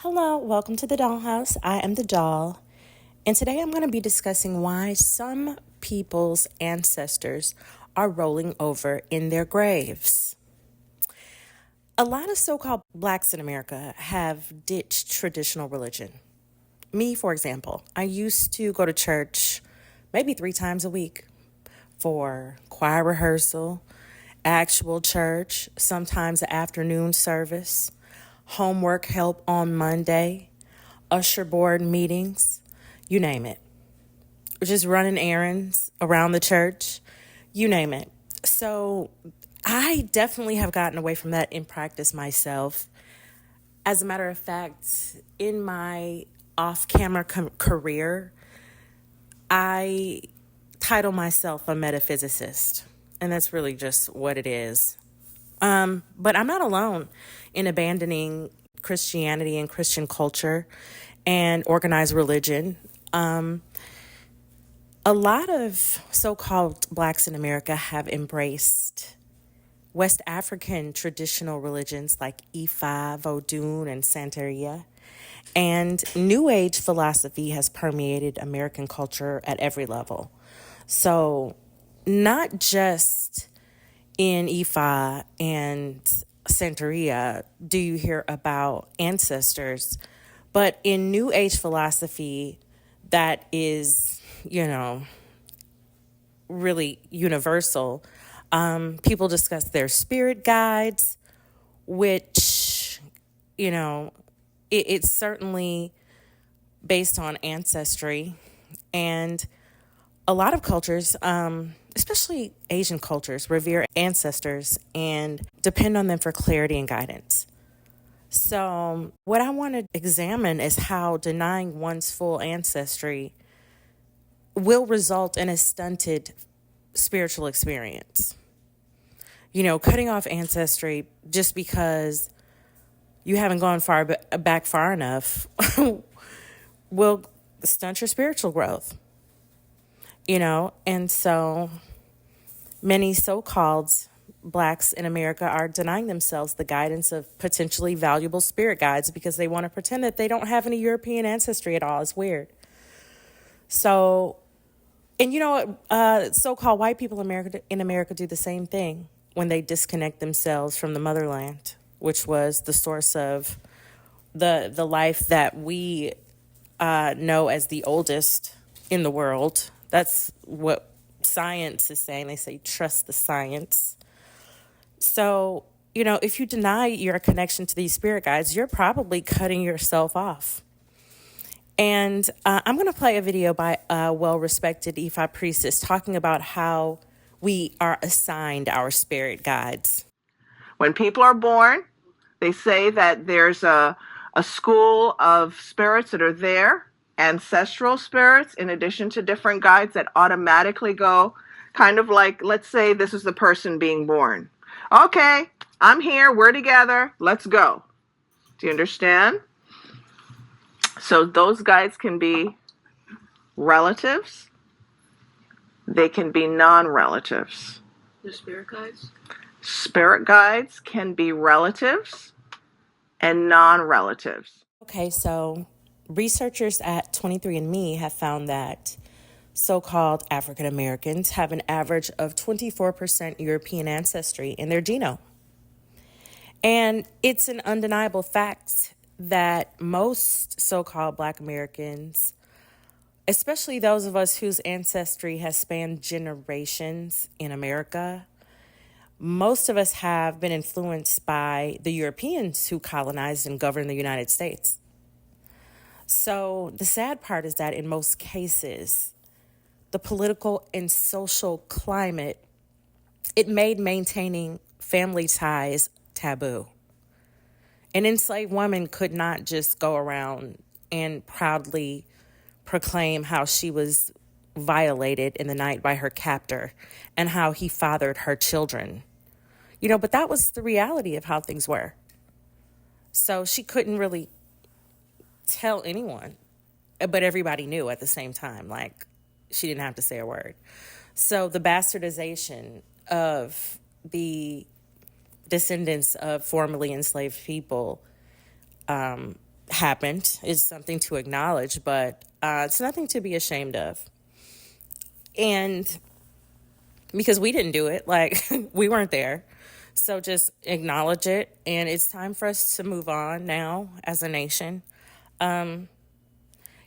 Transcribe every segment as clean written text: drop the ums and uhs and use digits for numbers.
Hello, welcome to the Dollhouse. I am the doll, and today I'm going to be discussing why some people's ancestors are rolling over in their graves. A lot of so-called blacks in America have ditched traditional religion. Me, for example, I used to go to church maybe 3 times a week for choir rehearsal, actual church, sometimes the afternoon service, homework help on Monday, usher board meetings, you name it. Just running errands around the church, you name it. So I definitely have gotten away from that in practice myself. As a matter of fact, in my off-camera career, I title myself a metaphysicist, and that's really just what it is. But I'm not alone in abandoning Christianity and Christian culture and organized religion. A lot of so-called blacks in America have embraced West African traditional religions like Ifa, Vodun, and Santeria. And New Age philosophy has permeated American culture at every level. So not just in Ifa and Santeria do you hear about ancestors, but in New Age philosophy that is, really universal, people discuss their spirit guides, which, it's certainly based on ancestry. And a lot of cultures, especially Asian cultures, revere ancestors and depend on them for clarity and guidance. So what I want to examine is how denying one's full ancestry will result in a stunted spiritual experience. Cutting off ancestry just because you haven't gone back far enough will stunt your spiritual growth. And so many so-called blacks in America are denying themselves the guidance of potentially valuable spirit guides because they want to pretend that they don't have any European ancestry at all. It's weird. So, and so-called white people in America do the same thing when they disconnect themselves from the motherland, which was the source of the life that we know as the oldest in the world. That's what science is saying. They say trust the science. So, if you deny your connection to these spirit guides, you're probably cutting yourself off. And I'm going to play a video by a well-respected Ifa priestess talking about how we are assigned our spirit guides. When people are born, they say that there's a school of spirits that are there, ancestral spirits, in addition to different guides that automatically go, kind of like, let's say this is the person being born. Okay, I'm here, we're together, let's go. Do you understand? So those guides can be relatives, they can be non-relatives. The spirit guides? Spirit guides can be relatives and non-relatives. Okay, so researchers at 23andMe have found that so-called African Americans have an average of 24% European ancestry in their genome. And it's an undeniable fact that most so-called Black Americans, especially those of us whose ancestry has spanned generations in America, most of us have been influenced by the Europeans who colonized and governed the United States. So the sad part is that in most cases, the political and social climate, it made maintaining family ties taboo. An enslaved woman could not just go around and proudly proclaim how she was violated in the night by her captor and how he fathered her children. But that was the reality of how things were. So she couldn't really tell anyone, but everybody knew at the same time, like she didn't have to say a word. So the bastardization of the descendants of formerly enslaved people happened is something to acknowledge, but it's nothing to be ashamed of. And because we didn't do it, like we weren't there. So just acknowledge it. And it's time for us to move on now as a nation. I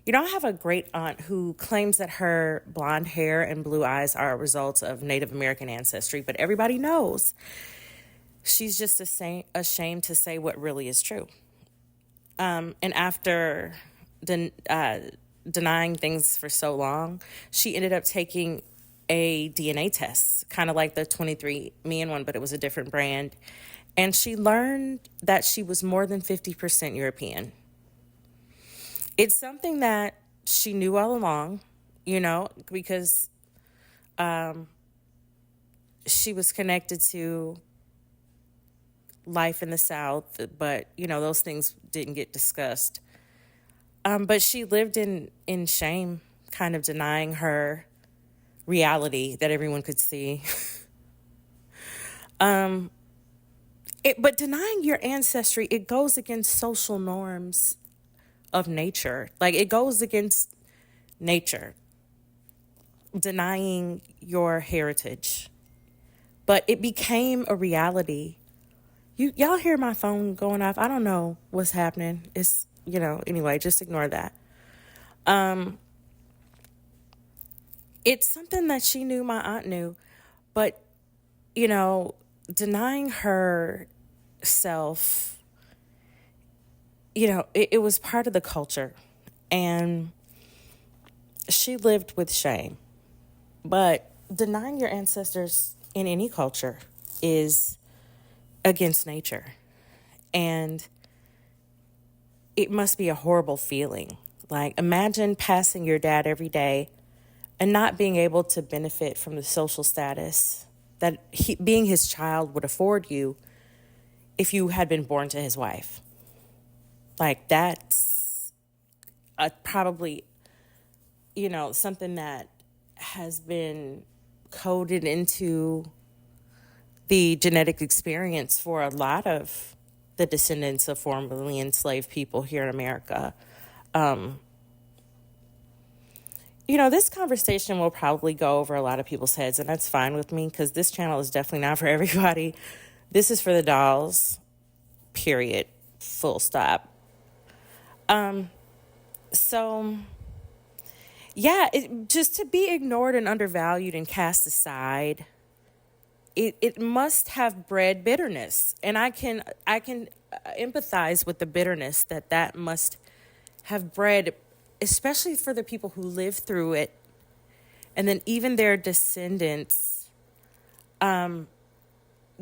have a great aunt who claims that her blonde hair and blue eyes are a result of Native American ancestry, but everybody knows she's just ashamed to say what really is true. And after denying things for so long, she ended up taking a DNA test, kind of like the 23andMe one, but it was a different brand. And she learned that she was more than 50% European. It's something that she knew all along, because she was connected to life in the South, but, those things didn't get discussed. But she lived in shame, kind of denying her reality that everyone could see. But denying your ancestry, it goes against social norms of nature. Like, it goes against nature, denying your heritage. But it became a reality. Y'all hear my phone going off? I don't know what's happening. It's, anyway, just ignore that. It's something that she knew, my aunt knew, but, denying herself, it was part of the culture, and she lived with shame. But denying your ancestors in any culture is against nature, and it must be a horrible feeling. Like, imagine passing your dad every day and not being able to benefit from the social status that being his child would afford you if you had been born to his wife. Like, that's probably, something that has been coded into the genetic experience for a lot of the descendants of formerly enslaved people here in America. This conversation will probably go over a lot of people's heads, and that's fine with me, because this channel is definitely not for everybody. This is for the dolls, period, full stop. Just to be ignored and undervalued and cast aside, it must have bred bitterness. And I can empathize with the bitterness that must have bred, especially for the people who lived through it, and then even their descendants,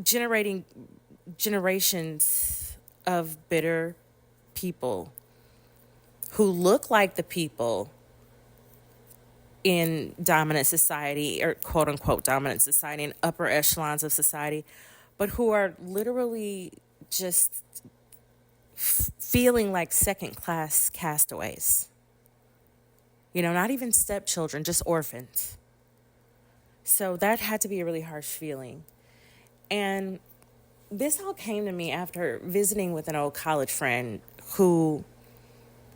generating generations of bitter people who look like the people in dominant society, or quote unquote dominant society, in upper echelons of society, but who are literally just feeling like second class castaways. Not even stepchildren, just orphans. So that had to be a really harsh feeling. And this all came to me after visiting with an old college friend who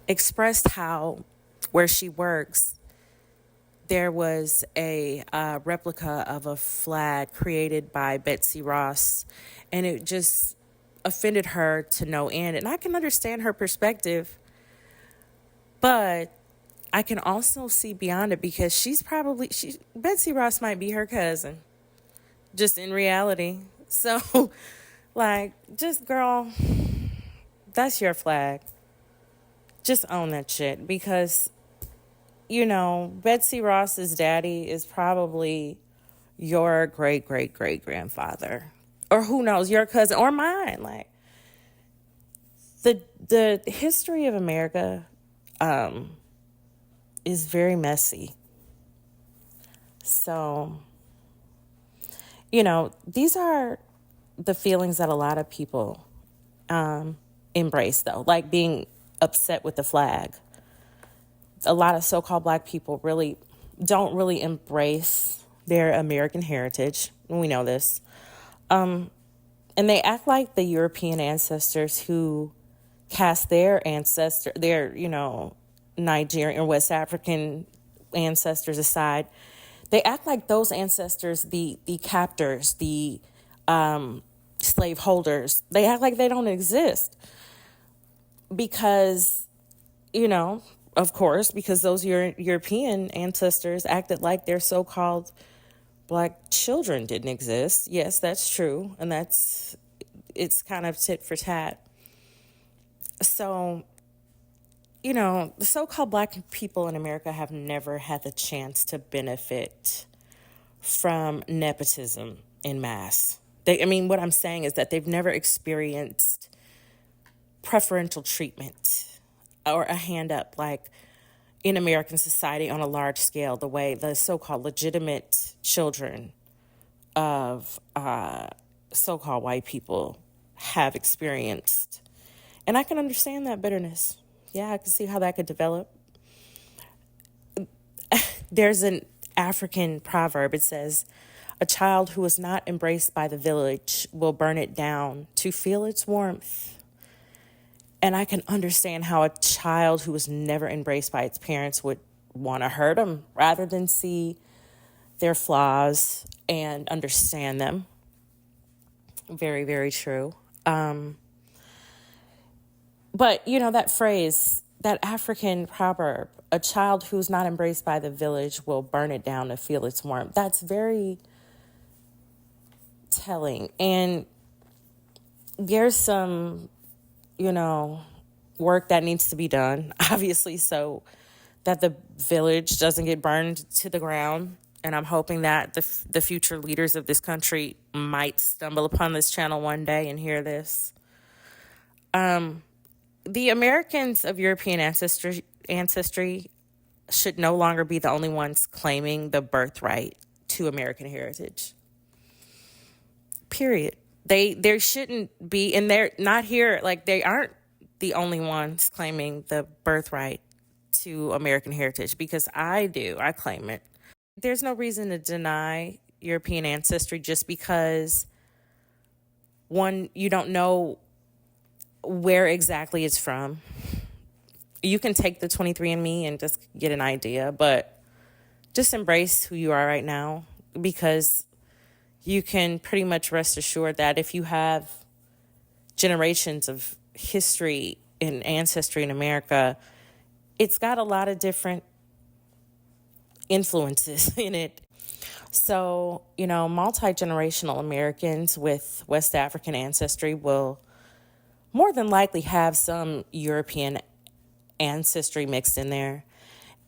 expressed how, where she works, there was a replica of a flag created by Betsy Ross, and it just offended her to no end. And I can understand her perspective, but I can also see beyond it, because Betsy Ross might be her cousin, just in reality. So, just girl, that's your flag. Just own that shit, because, Betsy Ross's daddy is probably your great-great-great-grandfather, or who knows, your cousin or mine. Like, the history of America, is very messy. So, these are the feelings that a lot of people embrace, though, like being upset with the flag. A lot of so-called Black people don't really embrace their American heritage. We know this. And they act like the European ancestors who cast their Nigerian or West African ancestors aside. They act like those ancestors, the captors, the slave holders, they act like they don't exist because, of course, because those European ancestors acted like their so-called Black children didn't exist. Yes, that's true. And it's kind of tit for tat. So, the so-called Black people in America have never had the chance to benefit from nepotism in mass. What I'm saying is that they've never experienced preferential treatment or a hand up like in American society on a large scale, the way the so-called legitimate children of so-called white people have experienced. And I can understand that bitterness. Yeah, I can see how that could develop. There's an African proverb. It says, a child who is not embraced by the village will burn it down to feel its warmth. And I can understand how a child who was never embraced by its parents would want to hurt them rather than see their flaws and understand them. Very, very true. But, that phrase, that African proverb, a child who's not embraced by the village will burn it down to feel its warmth. That's very telling. And there's some, work that needs to be done, obviously, so that the village doesn't get burned to the ground. And I'm hoping that the future leaders of this country might stumble upon this channel one day and hear this. The Americans of European ancestry should no longer be the only ones claiming the birthright to American heritage. Period. There shouldn't be, and they're not here, like they aren't the only ones claiming the birthright to American heritage, because I claim it. There's no reason to deny European ancestry just because, one, you don't know where exactly it's from. You can take the 23andMe and just get an idea, but just embrace who you are right now, because you can pretty much rest assured that if you have generations of history and ancestry in America, it's got a lot of different influences in it. So, multi-generational Americans with West African ancestry will more than likely have some European ancestry mixed in there.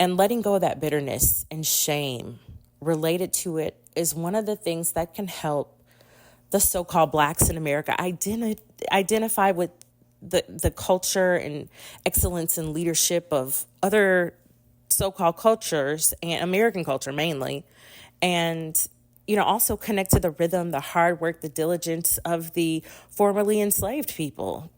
And letting go of that bitterness and shame related to it is one of the things that can help the so-called Blacks in America identify with the culture and excellence and leadership of other so-called cultures, and American culture mainly, and also connect to the rhythm, the hard work, the diligence of the formerly enslaved people,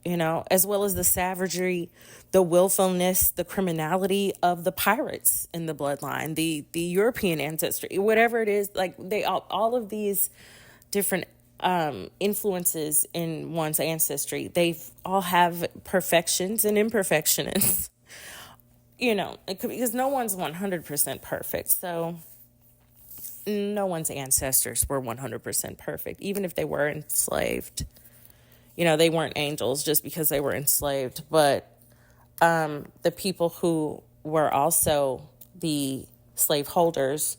as well as the savagery, the willfulness, the criminality of the pirates in the bloodline, the European ancestry, whatever it is, like all of these different influences in one's ancestry. They all have perfections and imperfections, because no one's 100% perfect. So no one's ancestors were 100% perfect, even if they were enslaved. They weren't angels just because they were enslaved. But the people who were also the slave holders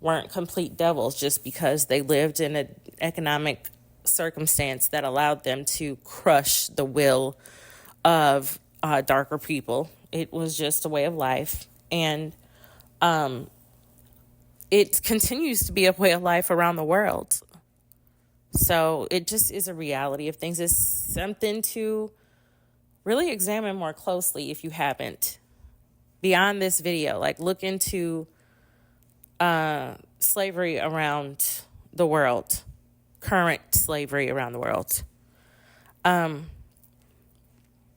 weren't complete devils just because they lived in an economic circumstance that allowed them to crush the will of darker people. It was just a way of life. And it continues to be a way of life around the world. So it just is a reality of things. It's something to really examine more closely if you haven't. Beyond this video, look into slavery around the world, current slavery around the world.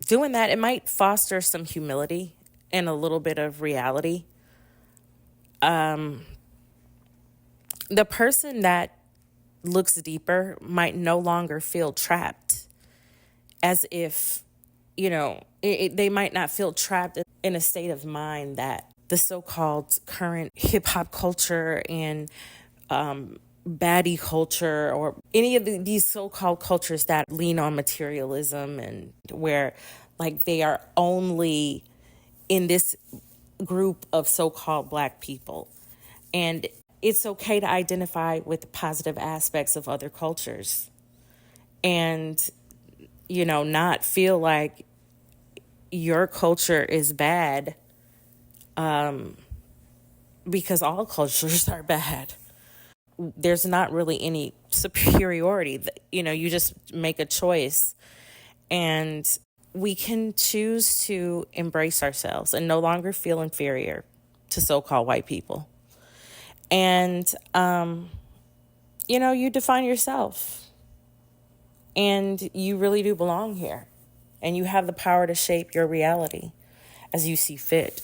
Doing that, it might foster some humility and a little bit of reality. The person that looks deeper might no longer feel trapped, as if they might not feel trapped in a state of mind that the so-called current hip-hop culture and baddie culture, or any of these so-called cultures that lean on materialism, and where like they are only in this group of so-called Black people. And it's okay to identify with the positive aspects of other cultures, and not feel like your culture is bad, because all cultures are bad. There's not really any superiority. You just make a choice, and we can choose to embrace ourselves and no longer feel inferior to so-called white people. And you define yourself, and you really do belong here, and you have the power to shape your reality as you see fit,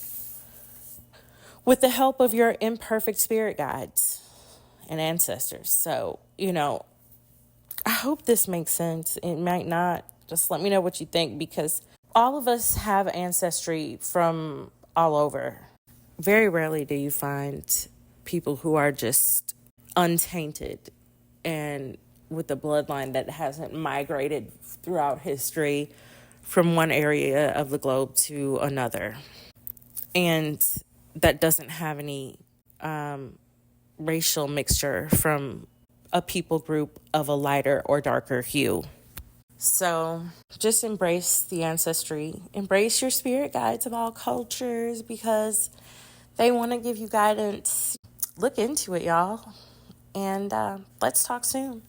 with the help of your imperfect spirit guides and ancestors. So, I hope this makes sense. It might not. Just let me know what you think, because all of us have ancestry from all over. Very rarely do you find people who are just untainted and with a bloodline that hasn't migrated throughout history from one area of the globe to another, and that doesn't have any racial mixture from a people group of a lighter or darker hue. So just embrace the ancestry, embrace your spirit guides of all cultures, because they want to give you guidance. Look into it, y'all. And let's talk soon.